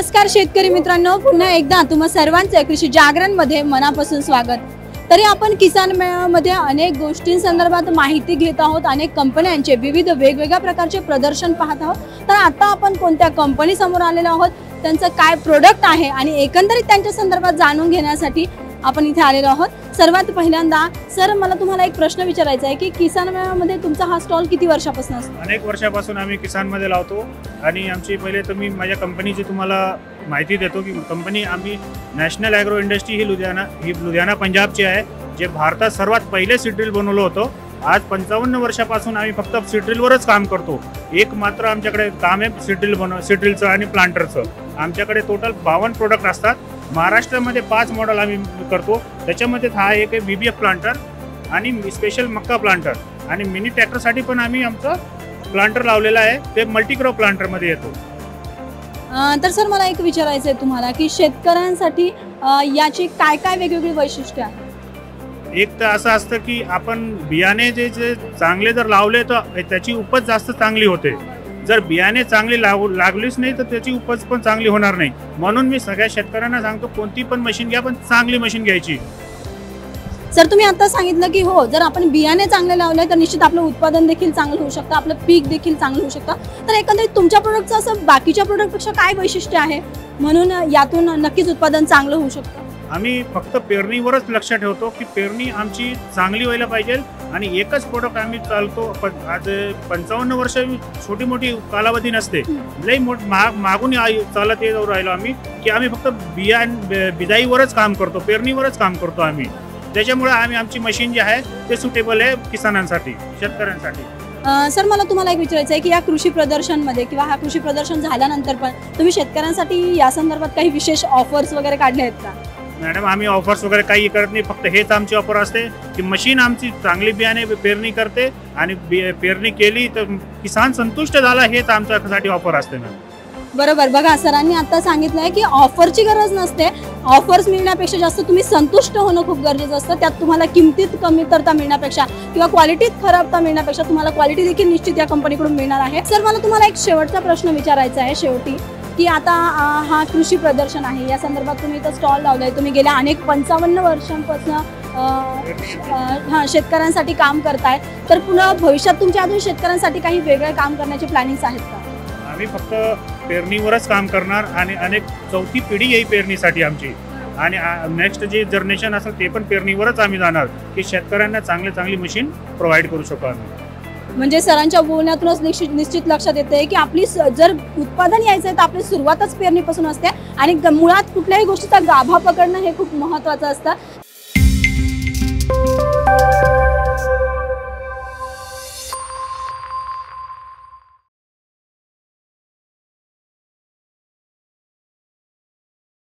नमस्कार शेतकरी मित्रांनो, पुन्हा एकदा तुम्हा सर्वांचे कृषी जागरण मध्ये मनापासून स्वागत। तरी आपण किसान मेळाव्यामध्ये अनेक गोष्टींसंदर्भात माहिती घेत आहोत, अनेक कंपन्यांचे विविध वेगवेगळ्या प्रकारचे प्रदर्शन पाहत आहोत। तर आता आपण कोणत्या कंपनी समोर आलेलो आहोत, त्यांचं काय प्रोडक्ट आहे आणि एकंदरीत त्यांच्या संदर्भात जाणून घेण्यासाठी आपण इथे आलेलो आहोत। सर्वात पहिल्यांदा सर, मला तुम्हाला एक प्रश्न विचारायचा आहे की किसान मेळाव्यामध्ये तुमचा हा स्टॉल किती वर्षापासून असतो? अनेक वर्षापासून आम्ही किसान मध्ये लावतो आणि आमची पहिले तर मी माझ्या कंपनीची तुम्हाला माहिती देतो की कंपनी आम्ही नॅशनल ॲग्रो इंडस्ट्री ही लुधियाना पंजाबची आहे, जे भारतात सर्वात पहिले सीड्रिल बनवलं होतं। आज 55 वर्षापासून आम्ही फक्त सीड्रिलवरच काम करतो। एक मात्र आमच्याकडे काम आहे सीड्रिलचं आणि प्लांटरचं। आमच्याकडे टोटल 52 प्रोडक्ट असतात। महाराष्ट्रामध्ये 5 मॉडेल आम्ही करतो, त्याच्यामध्ये हा एक आहे VBF प्लांटर आणि स्पेशल मक्का प्लांटर आणि मिनी ट्रॅक्टरसाठी पण आम्ही आमचं प्लांटर लावलेला आहे, ते मल्टीक्रॉप प्लांटरमध्ये येतो। तर सर, मला एक विचारायचं आहे तुम्हाला की शेतकऱ्यांसाठी याची काय काय वेगवेगळी वैशिष्ट्ये आहेत? एक तर असं असतं की आपण बियाणे जे चांगले जर लावले तर त्याची उपज जास्त चांगली होते। जर बियाणे चांगली लागलीच नाही तर त्याची उपज पण चांगली होणार नाही। म्हणून मी सगळ्या शेतकऱ्यांना सांगतो, कोणती पण मशीन घ्या, पण चांगली मशीन घ्यायची। सर, तुम्ही आता सांगितलं की हो, जर आपण बियाणे चांगले लावले तर निश्चित आपलं उत्पादन देखील चांगलं होऊ शकतं, आपलं पीक देखील चांगलं होऊ शकतं। तर एकंदरीत तुमच्या प्रोडक्टचं असं बाकीच्या प्रोडक्टपेक्षा काय वैशिष्ट्य आहे, म्हणून यातून नक्कीच उत्पादन चांगलं होऊ शकतं? आम्ही फक्त पेरणीवरच लक्ष ठेवतो की पेरणी आमची चांगली व्हायला पाहिजे आणि एकच प्रोडक्ट आम्ही चालतो। आज 55 वर्ष छोटी मोठी कालावधी नसते, लई मागून चालत येत राहिलो आम्ही की आम्ही फक्त बिजाईवरच काम करतो, पेरणीवरच काम करतो आम्ही। त्याच्यामुळे आमची मशीन जी आहे ते सुटेबल आहे किसानांसाठी, शेतकऱ्यांसाठी। सर, मला तुम्हाला एक विचारायचं आहे की या कृषी प्रदर्शनमध्ये किंवा हा कृषी प्रदर्शन झाल्यानंतर पण तुम्ही शेतकऱ्यांसाठी या संदर्भात काही विशेष ऑफर्स वगैरे काढले आहेत का? मॅडम, आम्ही ऑफर्स वगैरे काही करत नाही, फक्त हेच आमची ऑफर असते की मशीन आमची चांगली बियाणे पेरणी करते आणि पेरणी केली तर किसान संतुष्ट झाला, हेच आमच्यासाठी ऑफर असते मॅडम। बरोबर, बघा सरांनी आता सांगितलंय की ऑफरची गरज नसते, ऑफर्स मिळण्यापेक्षा जास्त तुम्ही संतुष्ट होणं खूप गरजेचं असतं। त्यात तुम्हाला किमतीत कमतरता मिळण्यापेक्षा किंवा क्वालिटीत खराबता मिळण्यापेक्षा तुम्हाला क्वालिटी देखील निश्चित या कंपनीकडून मिळणार आहे। सर, मला तुम्हाला एक शेवटचा प्रश्न विचारायचा आहे शेवटी की आता हा कृषी प्रदर्शन आहे, या संदर्भात तुम्ही इथं स्टॉल लावलाय, तुम्ही गेल्या अनेक 55 वर्षांपासून शेतकऱ्यांसाठी काम करताय, तर पुन्हा भविष्यात तुमच्या अजून शेतकऱ्यांसाठी काही वेगळे काम करण्याचे प्लॅनिंग्स आहेत का? आम्ही फक्त पेरणीवरच काम करणार आणि अनेक चौथी पिढी येईल पेरणीसाठी आमची, आणि नेक्स्ट जे जनरेशन असेल ते पण पेरणीवरच आम्ही जाणार की शेतकऱ्यांना चांगली मशीन प्रोव्हाइड करू शकू आम्ही। म्हणजे सरांच्या बोलण्यातूनच निश्चित लक्षात येते की आपली जर उत्पादन यायचं आहे तर आपली सुरुवातच पेरणीपासून असते आणि मुळात कुठल्याही गोष्टीचा गाभा पकडणं हे खूप महत्त्वाचं असतं।